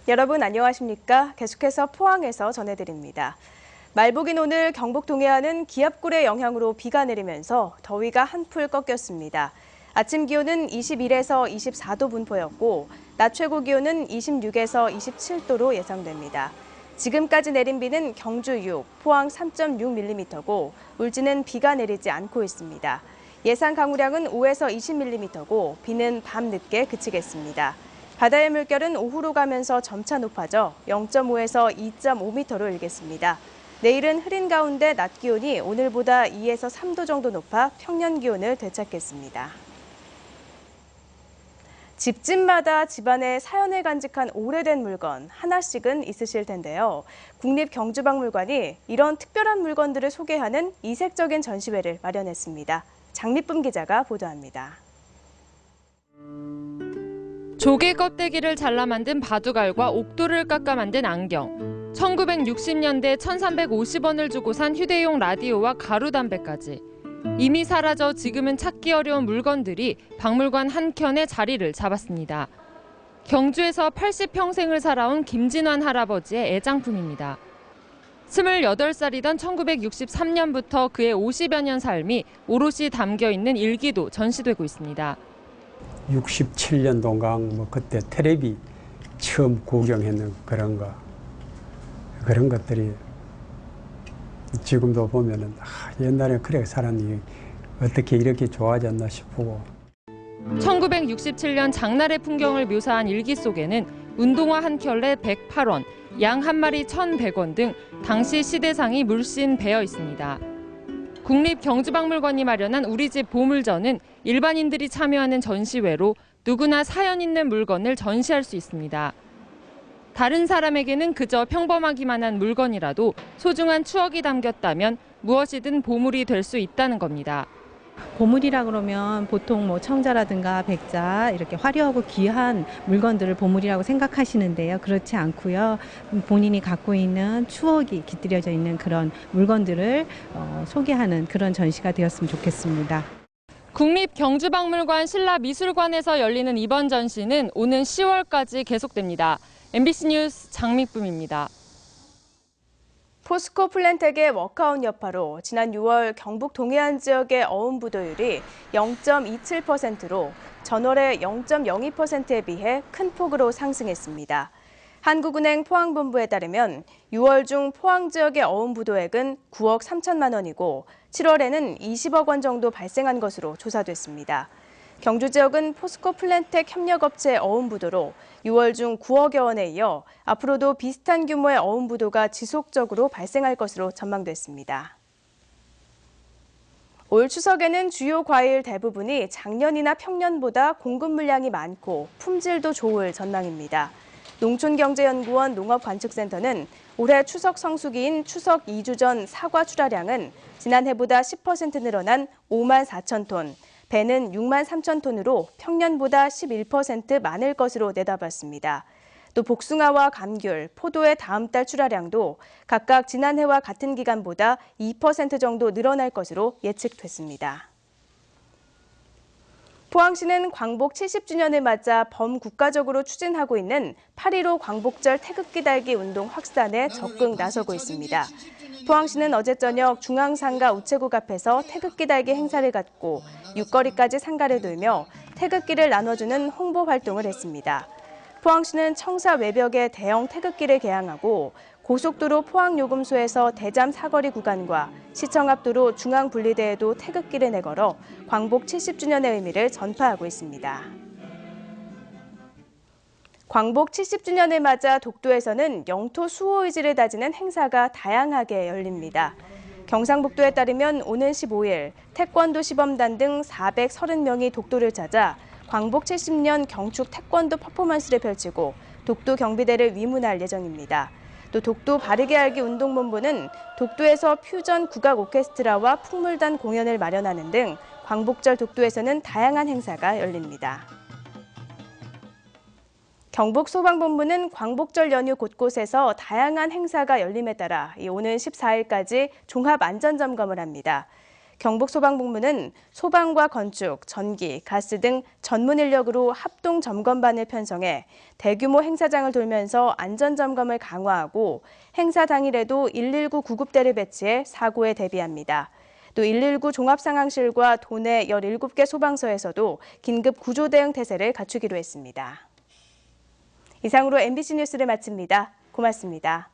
여러분 안녕하십니까? 계속해서 포항에서 전해드립니다. 말복인 오늘 경북 동해안은 기압골의 영향으로 비가 내리면서 더위가 한풀 꺾였습니다. 아침 기온은 21에서 24도 분포였고 낮 최고 기온은 26에서 27도로 예상됩니다. 지금까지 내린 비는 경주 6, 포항 3.6mm고 울진은 비가 내리지 않고 있습니다. 예상 강우량은 5에서 20mm고 비는 밤 늦게 그치겠습니다. 바다의 물결은 오후로 가면서 점차 높아져 0.5에서 2.5m로 일겠습니다. 내일은 흐린 가운데 낮 기온이 오늘보다 2에서 3도 정도 높아 평년 기온을 되찾겠습니다. 집집마다 집안에 사연을 간직한 오래된 물건 하나씩은 있으실 텐데요. 국립경주박물관이 이런 특별한 물건들을 소개하는 이색적인 전시회를 마련했습니다. 장미쁨 기자가 보도합니다. 조개 껍데기를 잘라 만든 바둑알과 옥도를 깎아 만든 안경, 1960년대 1,350원을 주고 산 휴대용 라디오와 가루담배까지 이미 사라져 지금은 찾기 어려운 물건들이 박물관 한켠에 자리를 잡았습니다. 경주에서 80평생을 살아온 김진환 할아버지의 애장품입니다. 28살이던 1963년부터 그의 50여 년 삶이 오롯이 담겨 있는 일기도 전시되고 있습니다. 67년도인가 그때 텔레비 처음 구경했는 그런 것들이 지금도 보면은 옛날에 그래 살았니 어떻게 이렇게 좋아졌나 싶고. 1967년 장날의 풍경을 묘사한 일기 속에는 운동화 한 켤레 108원, 양 한 마리 1,100원 등 당시 시대상이 물씬 배어 있습니다. 국립경주박물관이 마련한 우리 집 보물전은 일반인들이 참여하는 전시회로 누구나 사연 있는 물건을 전시할 수 있습니다. 다른 사람에게는 그저 평범하기만 한 물건이라도 소중한 추억이 담겼다면 무엇이든 보물이 될 수 있다는 겁니다. 보물이라 그러면 보통 청자라든가 백자 이렇게 화려하고 귀한 물건들을 보물이라고 생각하시는데요. 그렇지 않고요. 본인이 갖고 있는 추억이 깃들여져 있는 그런 물건들을 소개하는 그런 전시가 되었으면 좋겠습니다. 국립경주박물관 신라미술관에서 열리는 이번 전시는 오는 10월까지 계속됩니다. MBC 뉴스 장미쁨입니다. 포스코 플랜텍의 워크아웃 여파로 지난 6월 경북 동해안 지역의 어음 부도율이 0.27%로 전월의 0.02%에 비해 큰 폭으로 상승했습니다. 한국은행 포항본부에 따르면 6월 중 포항 지역의 어음 부도액은 9억 3천만 원이고 7월에는 20억 원 정도 발생한 것으로 조사됐습니다. 경주 지역은 포스코 플랜텍 협력업체 어음 부도로 6월 중 9억여 원에 이어 앞으로도 비슷한 규모의 어음 부도가 지속적으로 발생할 것으로 전망됐습니다. 올 추석에는 주요 과일 대부분이 작년이나 평년보다 공급 물량이 많고 품질도 좋을 전망입니다. 농촌경제연구원 농업관측센터는 올해 추석 성수기인 추석 2주 전 사과 출하량은 지난해보다 10% 늘어난 5만 4천 톤, 배는 6만 3천 톤으로 평년보다 11% 많을 것으로 내다봤습니다. 또 복숭아와 감귤, 포도의 다음 달 출하량도 각각 지난해와 같은 기간보다 2% 정도 늘어날 것으로 예측됐습니다. 포항시는 광복 70주년을 맞아 범국가적으로 추진하고 있는 8.15 광복절 태극기 달기 운동 확산에 적극 나서고 있습니다. 포항시는 어제 저녁 중앙상가 우체국 앞에서 태극기 달기 행사를 갖고 6거리까지 상가를 돌며 태극기를 나눠주는 홍보 활동을 했습니다. 포항시는 청사 외벽에 대형 태극기를 개항하고 고속도로 포항요금소에서 대잠 사거리 구간과 시청 앞 도로 중앙분리대에도 태극기를 내걸어 광복 70주년의 의미를 전파하고 있습니다. 광복 70주년을 맞아 독도에서는 영토 수호 의지를 다지는 행사가 다양하게 열립니다. 경상북도에 따르면 오는 15일 태권도 시범단 등 430명이 독도를 찾아 광복 70년 경축 태권도 퍼포먼스를 펼치고 독도 경비대를 위문할 예정입니다. 또 독도 바르게 알기 운동본부는 독도에서 퓨전 국악 오케스트라와 풍물단 공연을 마련하는 등 광복절 독도에서는 다양한 행사가 열립니다. 경북소방본부는 광복절 연휴 곳곳에서 다양한 행사가 열림에 따라 오는 14일까지 종합 안전점검을 합니다. 경북소방본부는 소방과 건축, 전기, 가스 등 전문 인력으로 합동 점검반을 편성해 대규모 행사장을 돌면서 안전점검을 강화하고 행사 당일에도 119 구급대를 배치해 사고에 대비합니다. 또 119 종합상황실과 도내 17개 소방서에서도 긴급 구조 대응 태세를 갖추기로 했습니다. 이상으로 MBC 뉴스를 마칩니다. 고맙습니다.